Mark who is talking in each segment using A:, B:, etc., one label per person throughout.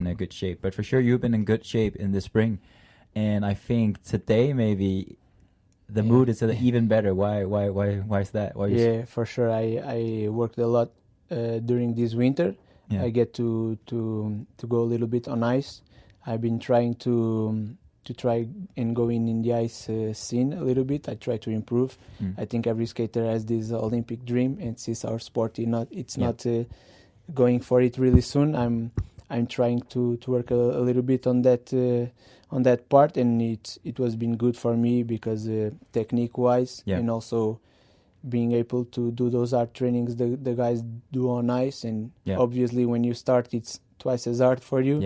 A: a good shape. But for sure, you've been in good shape in the spring. And I think today maybe the mood is even better. Why is that?
B: For sure. I worked a lot during this winter.
A: Yeah.
B: I get to go a little bit on ice. I've been trying to try and go in the ice scene a little bit. I try to improve. I think every skater has this Olympic dream, and since our sport it's not going for it really soon, I'm trying to work a little bit on that part, and it was been good for me because technique wise and also being able to do those hard trainings the guys do on ice, and obviously when you start it's twice as hard for you.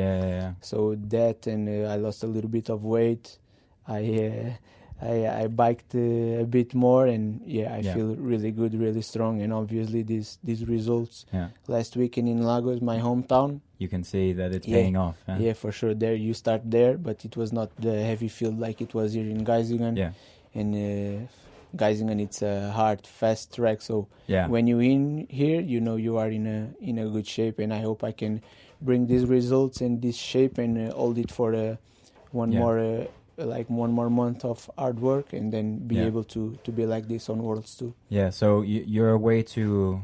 B: So that, and I lost a little bit of weight. I biked a bit more, and I feel really good, really strong, and obviously these results last weekend in Lagos, my hometown,
A: you can see that it's paying off.
B: Yeah, for sure. There you start there, but it was not the heavy field like it was here in Geisingen. And Geisingen, it's a hard, fast track. So when you in here, you know you are in a good shape, and I hope I can bring these results and this shape and hold it for one more month of hard work, and then be able to be like this on Worlds too.
A: Yeah, so you're way too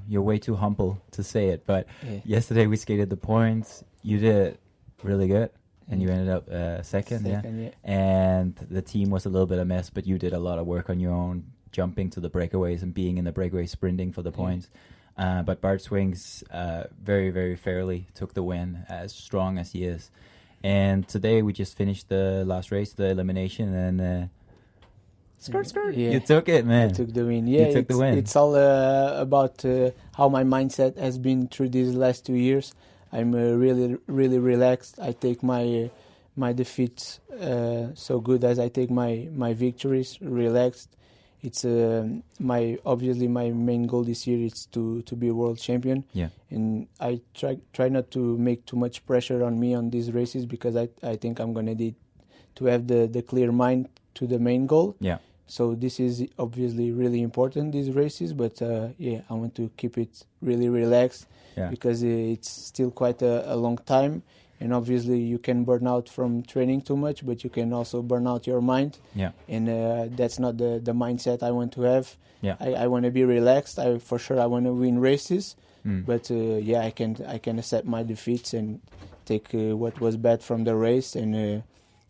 A: humble to say it, but yesterday we skated the points. You did really good, and you ended up second. And the team was a little bit a mess, but you did a lot of work on your own, jumping to the breakaways and being in the breakaway, sprinting for the points. But Bart Swings very, very fairly took the win, as strong as he is. And today we just finished the last race, the elimination, and skirt. You took it, man.
B: I took the win. Yeah,
A: you took the win.
B: It's all about how my mindset has been through these last 2 years. I'm really, really relaxed. I take my defeats so good as I take my victories relaxed. It's obviously my main goal this year is to be a world champion. And I try not to make too much pressure on me on these races, because I think I'm gonna need to have the clear mind to the main goal. So this is obviously really important, these races, but I want to keep it really relaxed because it's still quite a long time. And obviously you can burn out from training too much, but you can also burn out your mind. And that's not the mindset I want to have. I want to be relaxed. For sure I want to win races. But I can accept my defeats and take what was bad from the race and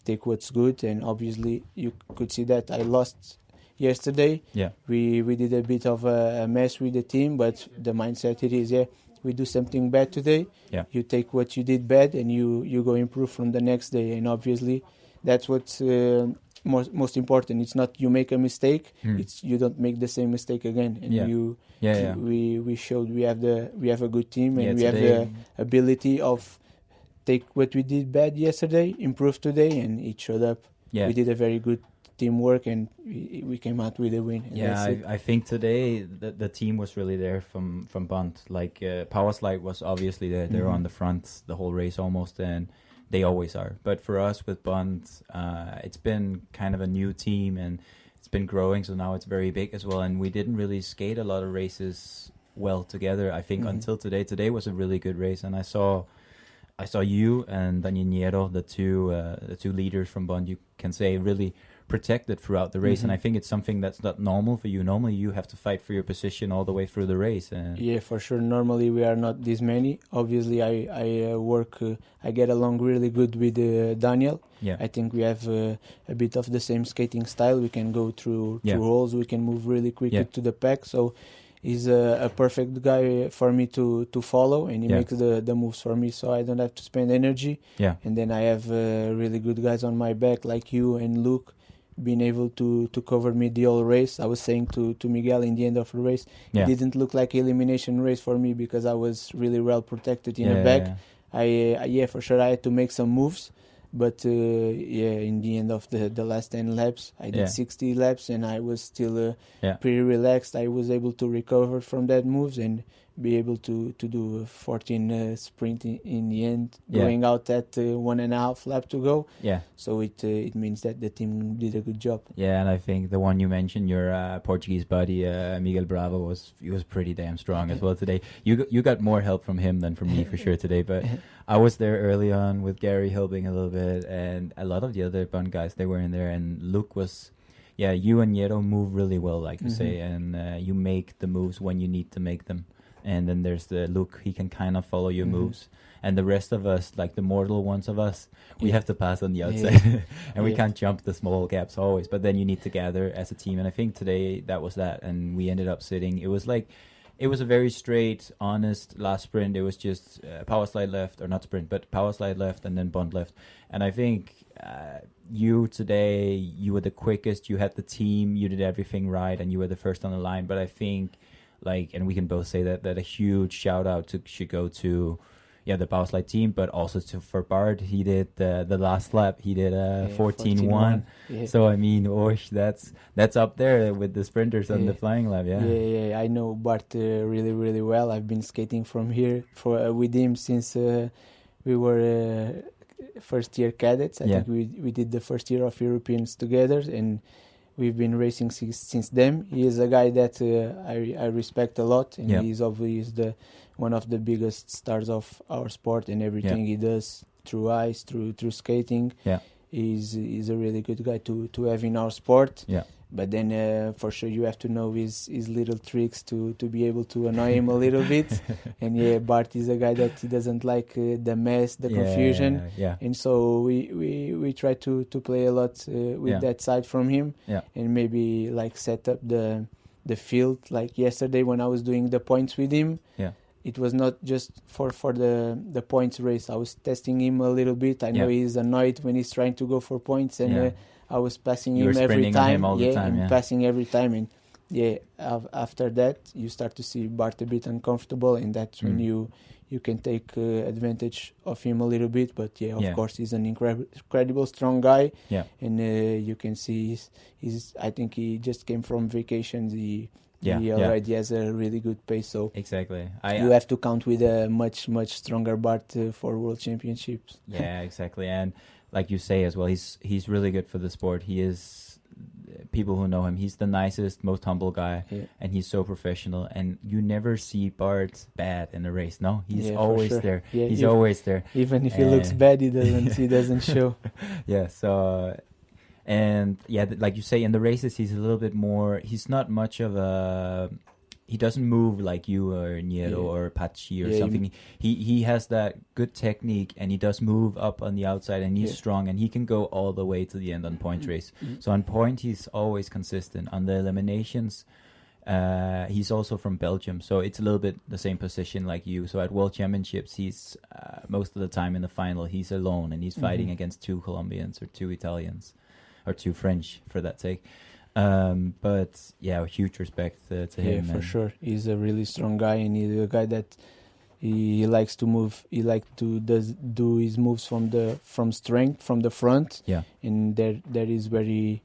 B: take what's good. And obviously you could see that I lost yesterday. We did a bit of a mess with the team, but the mindset it is, we do something bad today, you take what you did bad and you go improve from the next day. And obviously that's what's most important. It's not you make a mistake, it's you don't make the same mistake again. And we showed we have a good team, and we have the ability of take what we did bad yesterday, improve today, and it showed up. We did a very good teamwork, and we came out with a win.
A: I think today the team was really there from BONT. Like Powerslide was obviously there. They were on the front the whole race almost, and they always are. But for us with BONT, it's been kind of a new team, and it's been growing, so now it's very big as well. And we didn't really skate a lot of races well together, I think, until today. Today was a really good race, and I saw you and Daniel, the two leaders from BONT, you can say, really protected throughout the race. And I think it's something that's not normal for you. Normally you have to fight for your position all the way through the race.
B: For sure. Normally we are not this many. Obviously I work, I get along really good with Daniel. I think we have a bit of the same skating style. We can go through holes, we can move really quickly to the pack. So he's a perfect guy for me to follow, and he makes the moves for me, so I don't have to spend energy. And then I have really good guys on my back like you and Luke, being able to cover me the whole race. I was saying to Miguel in the end of the race, it didn't look like elimination race for me because I was really well protected in the back. I for sure I had to make some moves, but in the end of the last 10 laps I did 60 laps, and I was still pretty relaxed. I was able to recover from that moves and be able to do a 14 sprint in the end, going out at 1.5 lap to go.
A: Yeah.
B: So it means that the team did a good job.
A: Yeah, and I think the one you mentioned, your Portuguese buddy Miguel Bravo, was pretty damn strong as well today. You got more help from him than from me for sure today, but I was there early on with Gary helping a little bit, and a lot of the other BONT guys, they were in there, and Luke was. Yeah, you and Nieto move really well, like you say, and you make the moves when you need to make them. And then there's the Luke, he can kind of follow your moves. And the rest of us, like the mortal ones of us, we have to pass on the outside. And we can't jump the small gaps always. But then you need to gather as a team. And I think today that was that. And we ended up sitting. It was a very straight, honest last sprint. It was just power slide left, or not sprint, but power slide left and then BONT left. And I think you today, you were the quickest, you had the team, you did everything right, and you were the first on the line. But I think, and we can both say that a huge shout out should go to the power slide team, but also for Bart. He did the last lap. He did 14-1. Yeah. So I mean, that's up there with the sprinters on the flying lap.
B: Yeah. I know Bart really, really well. I've been skating from here with him since we were first year cadets. I think we did the first year of Europeans together, and we've been racing since then. He is a guy that I respect a lot, and he's obviously one of the biggest stars of our sport, and everything he does through ice, through skating. He's a really good guy to have in our sport. But then for sure you have to know his little tricks to be able to annoy him a little bit. And Bart is a guy that he doesn't like the mess, the confusion. And so we try to play a lot with that side from him. And maybe like set up the field. Like yesterday when I was doing the points with him, it was not just for the points race. I was testing him a little bit. I know he's annoyed when he's trying to go for points, and I was passing him every time. Passing every time. And after that, you start to see Bart a bit uncomfortable, and that's when you can take advantage of him a little bit. But of course, he's an incredible strong guy. And you can see he's I think he just came from vacations. He already has a really good pace. So
A: exactly,
B: you have to count with a much stronger Bart for World Championships.
A: Yeah, exactly. And like you say as well, he's really good for the sport. He is, people who know him, he's the nicest, most humble guy, and he's so professional. And you never see Bart bad in a race. No, he's always there. He's always there.
B: Even if he looks bad, he doesn't show.
A: So. And like you say, in the races, he's a little bit more. He's not much of a. He doesn't move like you or Nieto or Pachi or something. He has that good technique, and he does move up on the outside, and he's strong, and he can go all the way to the end on point race. So on point, he's always consistent. On the eliminations, he's also from Belgium, so it's a little bit the same position like you. So at World Championships, he's most of the time in the final, he's alone, and he's fighting against 2 Colombians or 2 Italians. Or 2 French, for that sake. But huge respect to him.
B: Yeah, for sure. He's a really strong guy, and he's a guy that he likes to move. He likes to do his moves from strength, from the front. And that is where he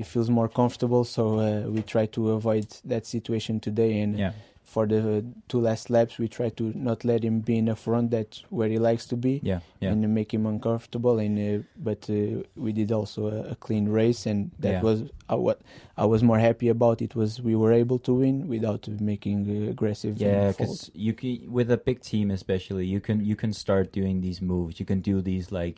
B: feels more comfortable. So we try to avoid that situation today. And for the 2 last laps, we try to not let him be in the front. That's where he likes to be, and make him uncomfortable. And but we did also a clean race, and that was what I was more happy about. It was we were able to win without making aggressive.
A: Because you can, with a big team especially, you can start doing these moves. You can do these where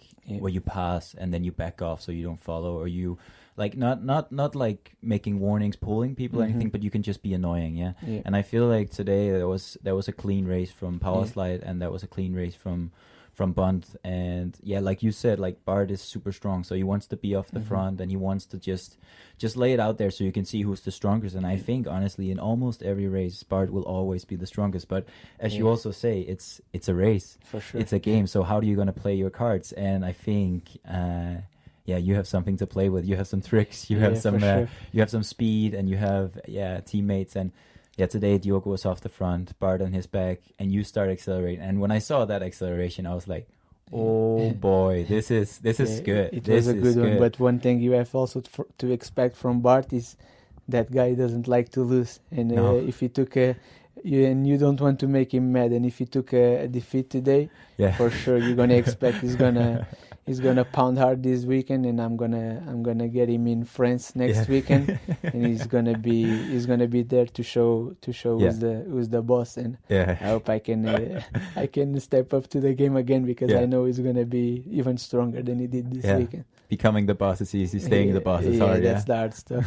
A: you pass and then you back off so you don't follow, or you. Like not like making warnings, pulling people or anything, but you can just be annoying, And I feel like today there was a clean race from power slide, and there was a clean race from BONT, and like you said, like Bart is super strong, so he wants to be off the front, and he wants to just lay it out there so you can see who's the strongest. And I think honestly, in almost every race, Bart will always be the strongest. But as you also say, it's a race,
B: for sure.
A: It's a game. So how are you gonna play your cards? And I think. You have something to play with. You have some tricks. You have some. You have some speed, and you have teammates. And today Diogo was off the front, Bart on his back, and you start accelerating. And when I saw that acceleration, I was like, "Oh boy, this is good."
B: It was a good one. But one thing you have also to expect from Bart is that guy doesn't like to lose. And if he took you don't want to make him mad. And if he took a defeat today, for sure you're gonna expect he's gonna pound hard this weekend, and I'm gonna get him in France next weekend, and he's gonna be there to show who's the boss. And I hope I can step up to the game again, because I know he's gonna be even stronger than he did this weekend.
A: Becoming the boss is easy, staying the boss is hard.
B: That's the hard stuff.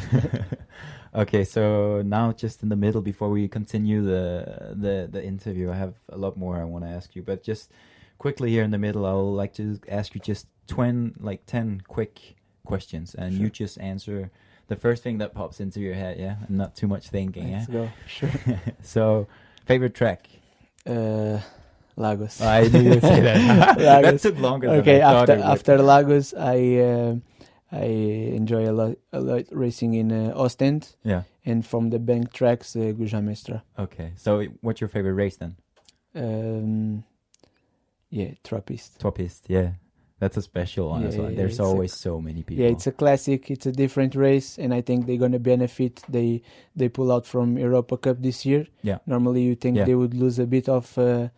A: Okay, so now just in the middle, before we continue the interview, I have a lot more I want to ask you, but just quickly here in the middle, I would like to ask you just 10 quick questions, and you just answer the first thing that pops into your head, and not too much thinking.
B: Let's go. Sure.
A: So, favorite track?
B: Lagos.
A: I knew you'd say that. That took longer than I thought it would.
B: After Lagos, I enjoy a lot racing in Ostend.
A: Yeah.
B: And from the bank tracks, Guja-Mestra.
A: Okay. So what's your favorite race then?
B: Trappist.
A: Trappist, yeah. That's a special one as well. There's always so many people.
B: Yeah, it's a classic. It's a different race, and I think they're going to benefit. They pull out from Europa Cup this year.
A: Yeah.
B: Normally you think they would lose a bit of the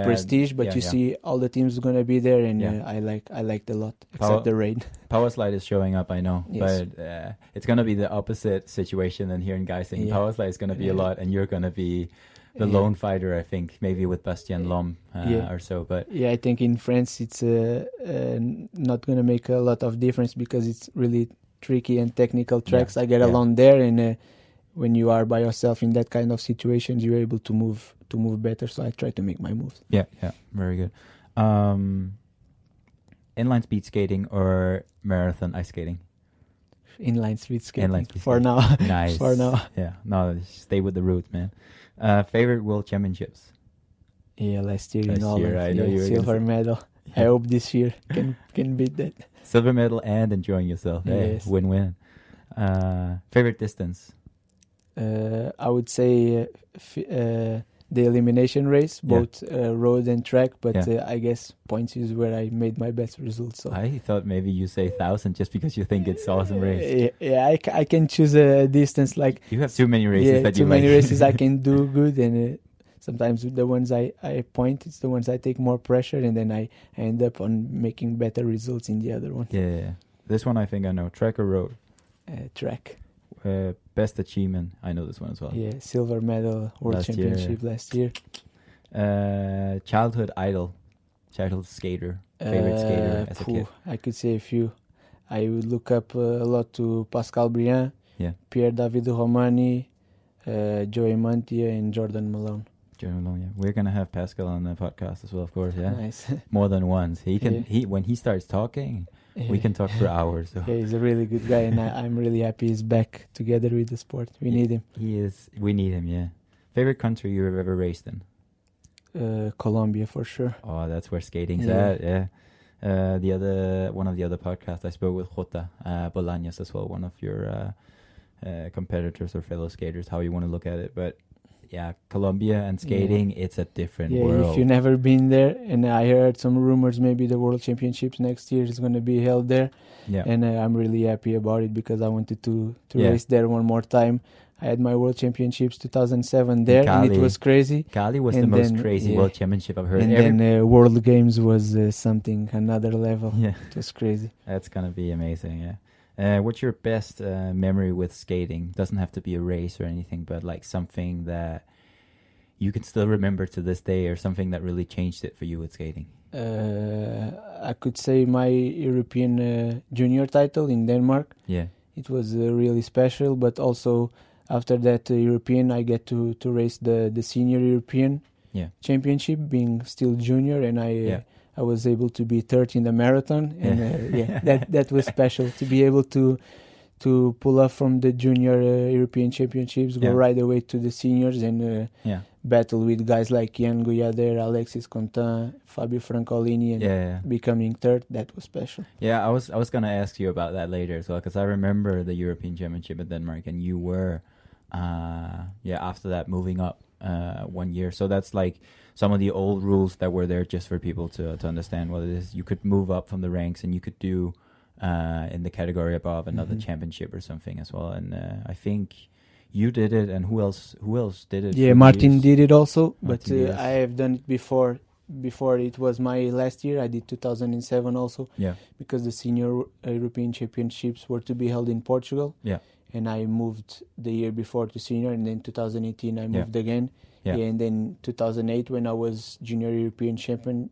B: prestige, but you see all the teams going to be there, and I liked a lot, except the rain.
A: Powerslide is showing up, I know,
B: yes.
A: but it's going to be the opposite situation than here in Geisingen. Powerslide is going to be a lot, and you're going to be the lone fighter, I think, maybe with Bastien Lhomme or so. But
B: I think in France it's not going to make a lot of difference, because it's really tricky and technical tracks. I get along there, and when you are by yourself in that kind of situations, you're able to move better. So I try to make my moves. Yeah,
A: very good. Inline speed skating or marathon ice skating?
B: Inline speed skating. For now.
A: Nice.
B: For now.
A: Yeah, no, stay with the roots, man. Favorite World Championships?
B: Yeah, last year in Holland.
A: I know you were
B: silver medal. I hope this year can beat that.
A: Silver medal and enjoying yourself.
B: Yes.
A: Win-win. Favorite distance?
B: I would say the elimination race, both road and track, but I guess points is where I made my best results. So
A: I thought maybe you say 1,000 just because you think it's awesome race.
B: I can choose a distance. Like,
A: you have too many races that you
B: like. Too many races I can do good, and sometimes the ones I point, it's the ones I take more pressure, and then I end up on making better results in the other one.
A: Yeah. This one I think I know. Track or road?
B: Track.
A: Best achievement, I know this one as well.
B: Yeah, silver medal, World Championship last year.
A: Childhood idol, childhood skater, favorite skater as a kid.
B: I could say a few. I would look up a lot to Pascal Briand, Pierre David Romani, Joey Mantia, and Jordan Malone.
A: We're gonna have Pascal on the podcast as well, of course. Yeah,
B: nice.
A: More than once. He can. When he starts talking, we can talk for hours. So.
B: Yeah, he's a really good guy, and I'm really happy he's back together with the sport. We need him.
A: He is. We need him. Yeah. Favorite country you've ever raced in?
B: Colombia for sure.
A: Oh, that's where skating's at. Yeah. One of the other podcasts I spoke with Jota Bolaños as well, one of your competitors or fellow skaters. How you want to look at it, but. Yeah, Colombia and skating, it's a different world.
B: If you've never been there, and I heard some rumors maybe the World Championships next year is going to be held there. Yeah. And I'm really happy about it, because I wanted to race there one more time. I had my World Championships 2007 there, and it was crazy.
A: Cali was the most crazy World Championship I've heard.
B: And then World Games was another level. Yeah. It was crazy.
A: That's going to be amazing, what's your best memory with skating? Doesn't have to be a race or anything, but like something that you can still remember to this day, or something that really changed it for you with skating.
B: I could say my European junior title in Denmark.
A: Yeah,
B: it was really special. But also after that European, I get to race the senior European championship, being still junior, and I was able to be third in the marathon, and that was special to be able to pull off from the junior European Championships, go right away to the seniors, and battle with guys like Yann Gouyader, Alexis Contin, Fabio Francolini, and becoming third. That was special.
A: Yeah, I was gonna ask you about that later as well, because I remember the European Championship in Denmark, and you were after that moving up 1 year. So that's like some of the old rules that were there just for people to understand what it is. You could move up from the ranks, and you could do in the category above another championship or something as well. And I think you did it, and who else did it?
B: Yeah,
A: for
B: Martin
A: years?
B: did it also, but
A: Martin Diaz.
B: I have done it before. Before it was my last year, I did 2007 also.
A: Yeah.
B: Because the senior European Championships were to be held in Portugal.
A: Yeah.
B: And I moved the year before to senior, and then 2018 I moved again.
A: Yeah.
B: And then 2008 when I was junior European champion,